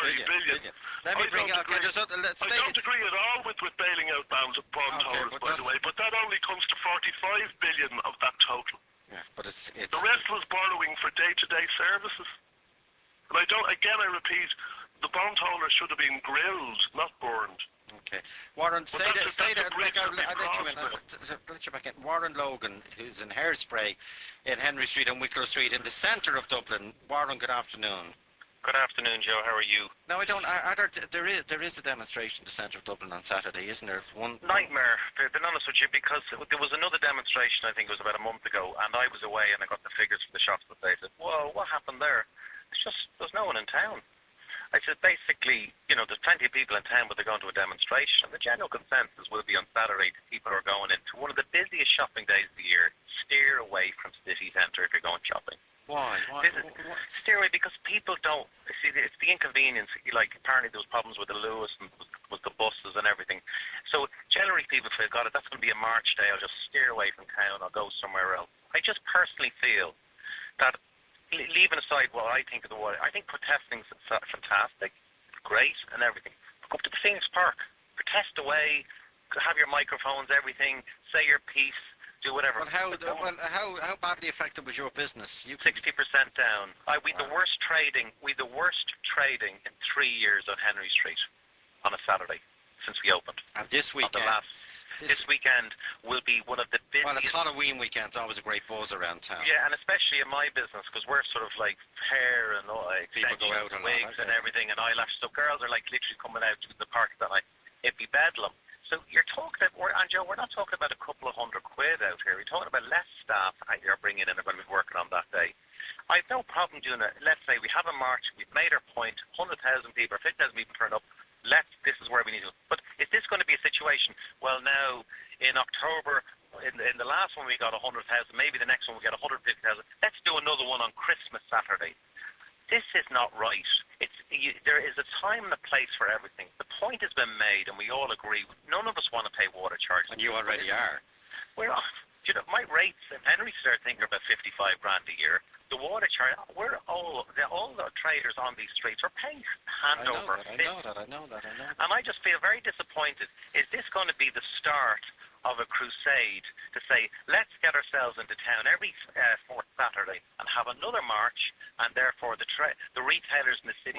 billion. Let me bring out. Okay, I don't agree at all with bailing out bondholders, by the way, but that only comes to 45 billion of that total. Yeah, but it's the rest was borrowing for day-to-day services. And I repeat, the bondholders should have been grilled, not burned. Okay. Warren, stay there. I'll let you back in. Warren Logan, who's in Hairspray in Henry Street and Wicklow Street in the centre of Dublin. Warren, good afternoon. Good afternoon, Joe. How are you? No, I don't. There is a demonstration in the centre of Dublin on Saturday, isn't there? Nightmare, to be honest with you, because there was another demonstration, I think it was about a month ago, and I was away and I got the figures from the shops that they said, whoa, what happened there? It's just, there's no one in town. I said, basically, there's plenty of people in town, but they're going to a demonstration. And the general consensus will be on Saturday to people who are going into one of the busiest shopping days of the year. Steer away from city centre if you're going shopping. Why? Steer away because people don't see. It's the inconvenience. Like apparently there was problems with the Lewis and with the buses and everything. So generally people feel, God, if that's going to be a March day, I'll just steer away from town. I'll go somewhere else. I just personally feel that, leaving aside what I think of the war, I think protesting's fantastic, great, and everything. Go up to the Phoenix Park, protest away, have your microphones, everything, say your piece. Do whatever. Well, how badly affected was your business? 60% down. We the worst trading. In 3 years on Henry Street on a Saturday since we opened. And this weekend. This weekend will be one of the busiest. Well, it's Halloween weekend. It's always a great buzz around town. Yeah, and especially in my business because we're sort of like hair and people go out and wigs and everything and eyelashes. So girls are like literally coming out to the park that night. It'd be bedlam. So you're talking about, Joe, we're not talking about a couple of £100 out here. We're talking about less staff you're bringing in are going to be working on that day. I have no problem doing it. Let's say we have a march, we've made our point, 100,000 people or 50,000 people turn up. This is where we need to go. But is this going to be a situation? Well, now in October, in the last one we got 100,000. Maybe the next one we get 150,000. Let's do another one on Christmas Saturday. This is not right. There is a time and a place for everything. The point has been made, and we all agree. None of us want to pay water charges. And you already are. We're off. My rates in Henry Street, I think, are about 55 grand a year. The water charge, all the traders on these streets are paying hand over fist. I know that. And I just feel very disappointed. Is this going to be the start of a crusade to say, let's get ourselves into town every fourth Saturday and have another march, and therefore the retailers in the city.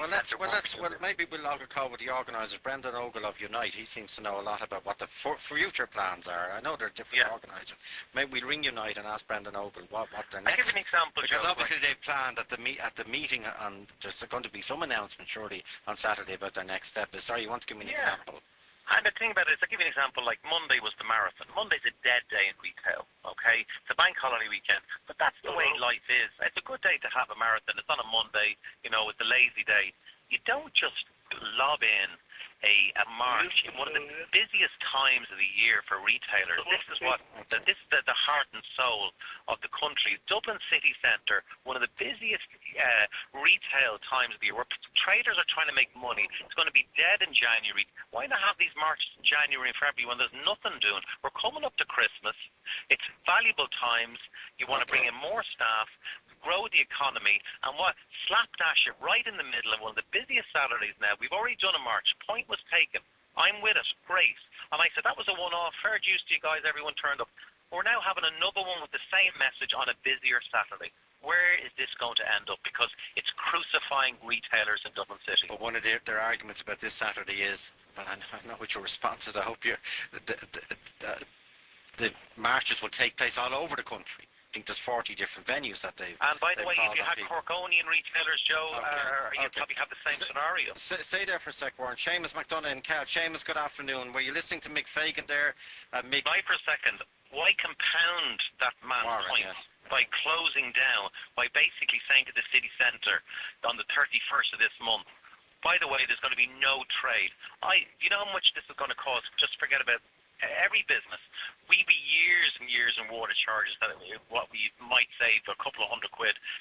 Maybe we'll log a call with the organisers. Brendan Ogle of Unite. He seems to know a lot about what the future plans are. I know they're different organisers. Maybe we'll ring Unite and ask Brendan Ogle what their next. I'll give you an example, because obviously they've planned at the meeting, and there's going to be some announcement surely on Saturday about their next step. Sorry, you want to give me an example? And the thing about it is, I'll give you an example, like Monday was the marathon. Monday's a dead day in retail, okay? It's a bank holiday weekend, but that's the way life is. It's a good day to have a marathon. It's on a Monday, it's a lazy day. You don't just lob in a march in one of the busiest times of the year for retailers. This is the heart and soul of the country. Dublin City Centre, one of the busiest retail times of the year, where traders are trying to make money. It's going to be dead in January. Why not have these marches in January and February when there's nothing doing? We're coming up to Christmas. It's valuable times. You want to bring in more staff, grow the economy, and slapdash it right in the middle of one of the busiest Saturdays now. We've already done a march. Point was taken. I'm with it. Great. And I said, that was a one-off. Fair dues to you guys. Everyone turned up. We're now having another one with the same message on a busier Saturday. Where is this going to end up? Because it's crucifying retailers in Dublin City. But one of their arguments about this Saturday is, well, I know what your response is. I hope the marches will take place all over the country. I think there's 40 different venues that they've. And by the way, if you had Corkonian retailers, Joe, you'd probably have the same scenario. Stay there for a sec, Warren. Seamus McDonough in Cal. Seamus, good afternoon. Were you listening to Mick Fagan there? Why for a second? Why compound that man's point by closing down, by basically saying to the city centre on the 31st of this month, by the way, there's going to be no trade. You know how much this is going to cost? Just forget about every business. We'd be years and years in water charges that what we might save, a couple of £100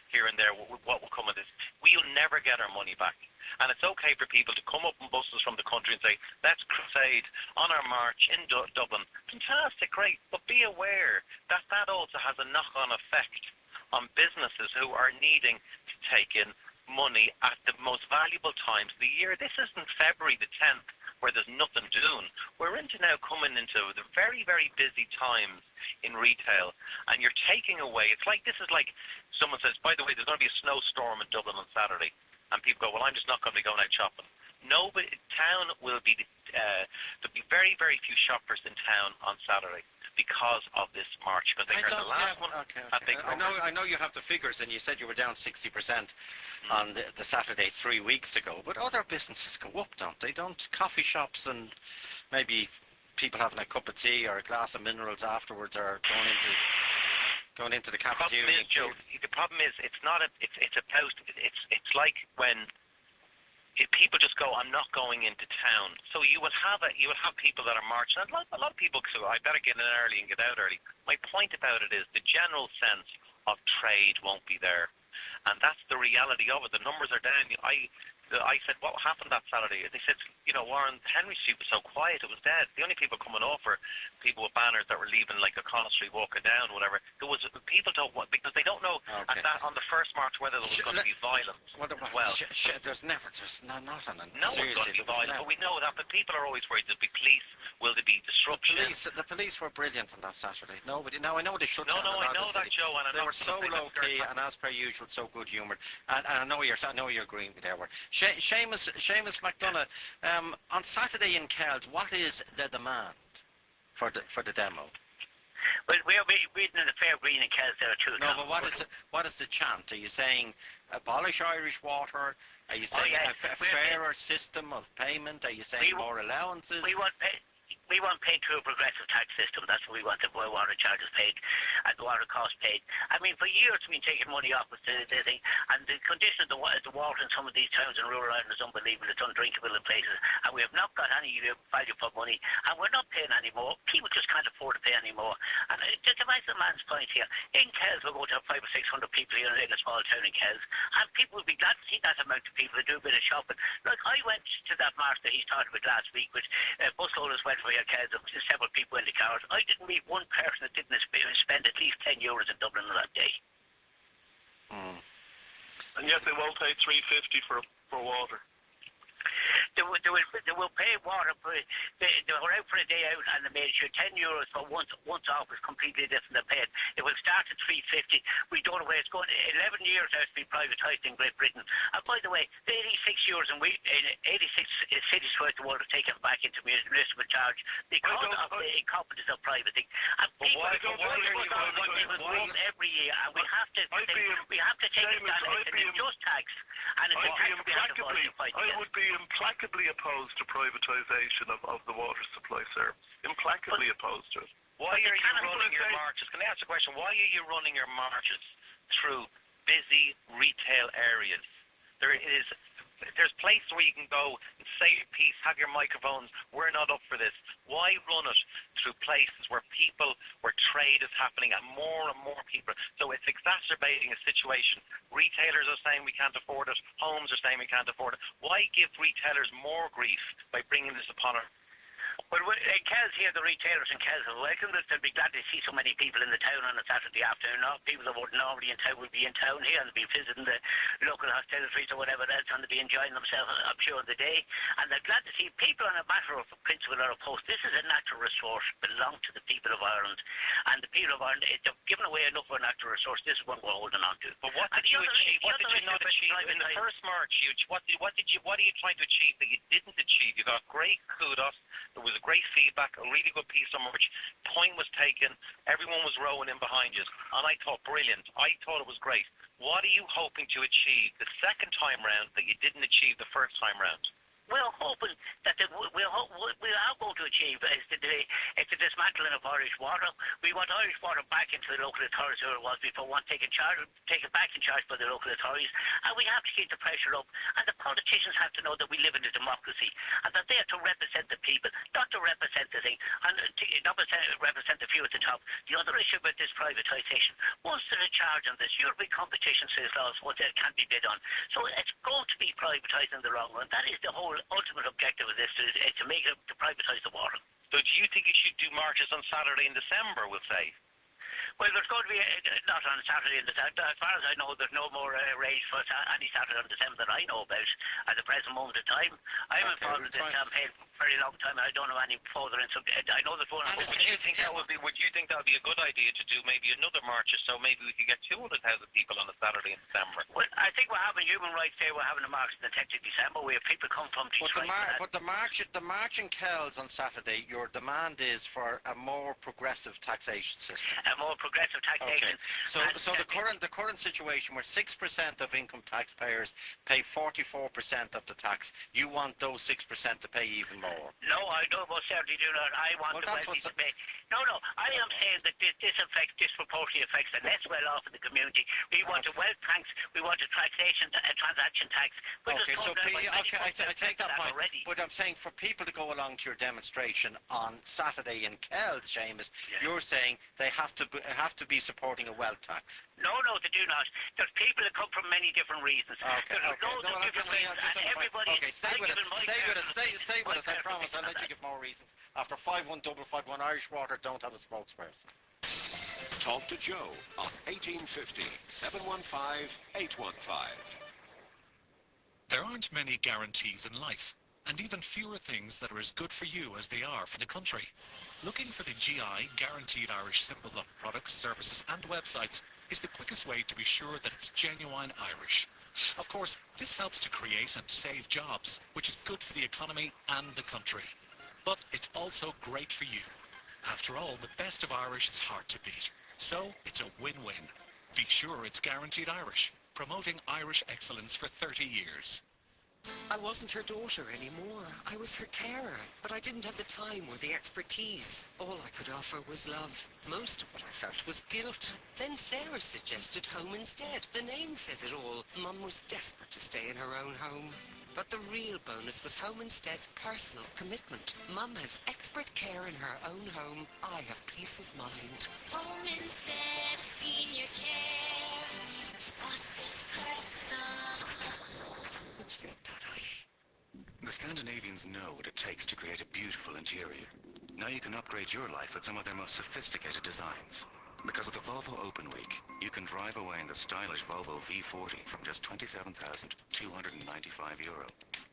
here and there, what will come of this. We'll never get our money back. And it's okay for people to come up in buses from the country and say, let's crusade on our march in Dublin. Fantastic, great. But be aware that also has a knock-on effect on businesses who are needing to take in money at the most valuable times of the year. This isn't February the 10th where there's nothing doing. We're into now coming into the very, very busy times in retail, and you're taking away. It's like, this is like someone says, by the way, there's going to be a snowstorm in Dublin on Saturday, and people go, well, I'm just not going to be going out shopping. Nobody, town will be, there'll be very, very few shoppers in town on Saturday because of this march. Because they heard the last one. Okay. Big I know you have the figures, and you said you were down 60% on the Saturday 3 weeks ago. But other businesses go up, don't they? Don't coffee shops and maybe people having a cup of tea or a glass of minerals afterwards, or going into the cafeteria? The problem is it's not a. It's about. It's like when. If people just go, I'm not going into town. So you will have people that are marching. And a lot of people say, I better get in early and get out early. My point about it is the general sense of trade won't be there, and that's the reality of it. The numbers are down. I said, what happened that Saturday? They said, Warren, Henry Street was so quiet, it was dead. The only people coming off were people with banners that were leaving, like O'Connell Street, walking down, whatever. There was people don't want, because they don't know on the first March whether there was going to be violence. There's not on it. No one's going to be violent, but we know that. But people are always worried. There'll be police. Will there be disruption? The police were brilliant on that Saturday. Nobody. Now I know they shut down. I know that, Joe, and they were so low key and, as per usual, so good humoured. And I know you're agreeing with that word. Seamus McDonough, on Saturday in Kells, what is the demand for the demo? Well, we're reading in the Fair Green in Kells there too. No, but what is the chant? Are you saying abolish Irish water? Are you saying a fairer system of payment? Are you saying more allowances? We want paid through a progressive tax system. That's what we want. The water charges paid and the water cost paid. I mean, for years we've been taking money off with the thing, and the condition of the water in some of these towns in rural Ireland is unbelievable. It's undrinkable in places, and we have not got any value for money, and we're not paying any more. People just can't afford to pay any more. And to make the man's point here, in Kells we're going to have 500 or 600 people here in a small town in Kells, and people will be glad to see that amount of people to do a bit of shopping. Look, I went to that march that he started with last week, which busloaders went for here. Several people in the cars. I didn't meet one person that didn't spend at least €10 in Dublin on that day. And yet they won't pay $3.50 for water. They will pay water. They were out for a day out, and they made sure €10 for once off was completely different than paid. It will start at $3.50. We don't know where it's going. 11 years now to be privatised in Great Britain. And by the way, the 86 years in 86 cities throughout the world have taken back into municipal charge because of the incompetence of privating. And people every year, and we have to take it down. It's a just tax, and it's a tax we have to fight against. I would be implacably opposed to privatisation of the water supply service. Implacably opposed to it. Why are you running your marches? Can I ask a question? Why are you running your marches through busy retail areas? There's places where you can go and say your piece, have your microphones. We're not up for this. Why run it through places where trade is happening and more people? So it's exacerbating a situation. Retailers are saying we can't afford it. Homes are saying we can't afford it. Why give retailers more grief by bringing this upon us? Well, in Kells here, the retailers in Kells have welcomed it. They'll be glad to see so many people in the town on a Saturday afternoon. People that wouldn't normally in town will be in town here and be visiting the local hostilities or whatever else, and they'll be enjoying themselves, I'm sure, the day. And they're glad to see people on a matter of principle or opposed. This is a natural resource, belong to the people of Ireland. And the people of Ireland, they've given away enough of a natural resource. This is what we're holding on to. But what did you achieve? What did you not achieve? In the first march, what are you trying to achieve that you didn't achieve? You got great kudos. There was great feedback, a really good piece of merch. Point was taken. Everyone was rowing in behind you. And I thought, brilliant. I thought it was great. What are you hoping to achieve the second time round that you didn't achieve the first time round? We're hoping that we are going to achieve is the dismantling of Irish water. We want Irish water back into the local authorities where it was before. We want taken it back in charge by the local authorities, and we have to keep the pressure up. And the politicians have to know that we live in a democracy and that they are to represent the people, not to represent the thing, and not represent the few at the top. The other issue about this privatisation, once there's a charge on this, European competition says laws what it can be bid on. So it's going to be privatised in the wrong run. That is the whole ultimate objective of this, is to make it to privatise the water. So do you think you should do marches on Saturday in December, we'll say? Well, there's going to be not on Saturday and as far as I know, there's no more rage for any Saturday on December that I know about at the present moment of time. I'm involved in this campaign for a very long time, and I don't know any further. I know there's one. Would you think that would be a good idea to do maybe another march, so maybe we could get 200,000 people on a Saturday in December? Well, I think we're having Human Rights Day. We're having a march on the 10th of December. We have people come from Detroit. But the march in Kells on Saturday, your demand is for a more progressive taxation system. A more progressive taxation. Okay. So the current situation where 6% of income taxpayers pay 44% of the tax, you want those 6% to pay even more? No, I don't most certainly do not. I want the wealthy to pay. No, I am saying that this disproportionately affects the less well-off in the community. We want a wealth tax. We want a taxation, a transaction tax. Okay, so I take that point. Already. But I'm saying for people to go along to your demonstration on Saturday in Kells, Seamus, you're saying they have to be supporting a wealth tax. No, they do not. There's people that come from many different reasons. Okay. Everybody. Okay, stay with us. I promise. I'll let you give more reasons. After 51551, Irish Water don't have a spokesperson. Talk to Joe on 1850 715 815. There aren't many guarantees in life, and even fewer things that are as good for you as they are for the country. Looking for the GI, Guaranteed Irish Simple Look products, services and websites is the quickest way to be sure that it's genuine Irish. Of course, this helps to create and save jobs, which is good for the economy and the country. But it's also great for you. After all, the best of Irish is hard to beat. So it's a win-win. Be sure it's Guaranteed Irish, promoting Irish excellence for 30 years. I wasn't her daughter anymore. I was her carer, but I didn't have the time or the expertise. All I could offer was love. Most of what I felt was guilt. Then Sarah suggested home instead. The name says it all. Mum was desperate to stay in her own home. But the real bonus was Home Instead's personal commitment. Mum has expert care in her own home. I have peace of mind. Home Instead Senior Care. To us it's personal. The Scandinavians know what it takes to create a beautiful interior. Now you can upgrade your life with some of their most sophisticated designs. Because of the Volvo Open Week, you can drive away in the stylish Volvo V40 from just €27,295,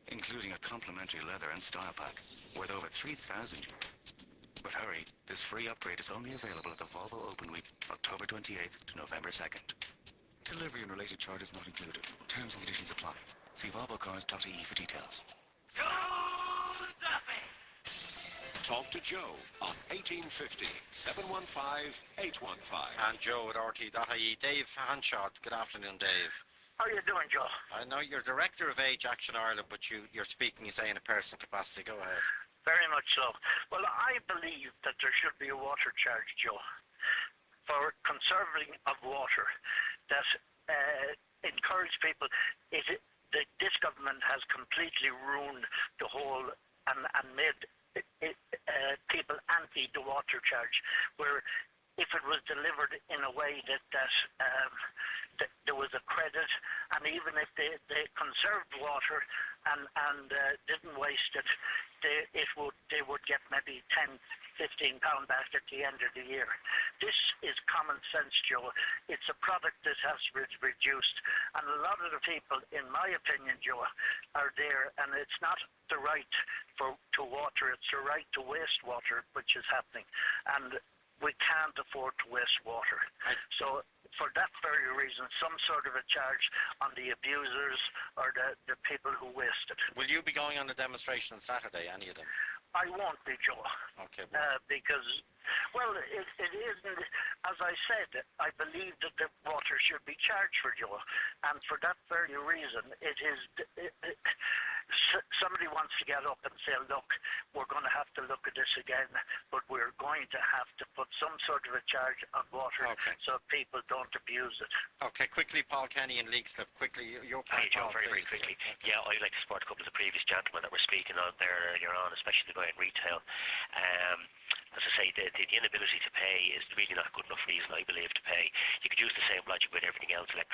including a complimentary leather and style pack worth over €3,000. But hurry, this free upgrade is only available at the Volvo Open Week, October 28th to November 2nd. Delivery and related charges not included. Terms and conditions apply. See volvocars.ie for details. Talk to Joe on 1850 715 815. And Joe at RT.ie. Dave Hanshaw. Good afternoon, Dave. How are you doing, Joe? I know you're Director of Age Action Ireland, but you're speaking, you say, in a personal capacity. Go ahead. Very much so. Well, I believe that there should be a water charge, Joe, for conserving of water that encourage people. This government has completely ruined the whole and made people anti the water charge, where if it was delivered in a way that there was a credit, and even if they conserved water and didn't waste it, they would get maybe £10-15 back at the end of the year. This is common sense, Joe. It's a product that has reduced, and a lot of the people, in my opinion, Joe, are there, and it's not the right to water, it's the right to waste water, which is happening, and we can't afford to waste water. So for that very reason, some sort of a charge on the abusers or the people who waste it. Will you be going on the demonstration on Saturday, any of them? I won't be, Joe. Okay. Because, well, it isn't, as I said, I believe that the water should be charged for, Joe. And for that very reason, somebody wants to get up and say, look, we're going to have to look at this again, but we're going to have to put some sort of a charge on water so people don't abuse it. Okay, quickly, Paul Kenny and Leakslip, quickly, your point, Joe, Paul, very quickly. Yeah, I'd like to support a couple of the previous gentlemen that were speaking on there earlier on, especially the guy in retail. As I say, the inability to pay is really not a good enough reason, I believe, to pay. You could use the same logic with everything else,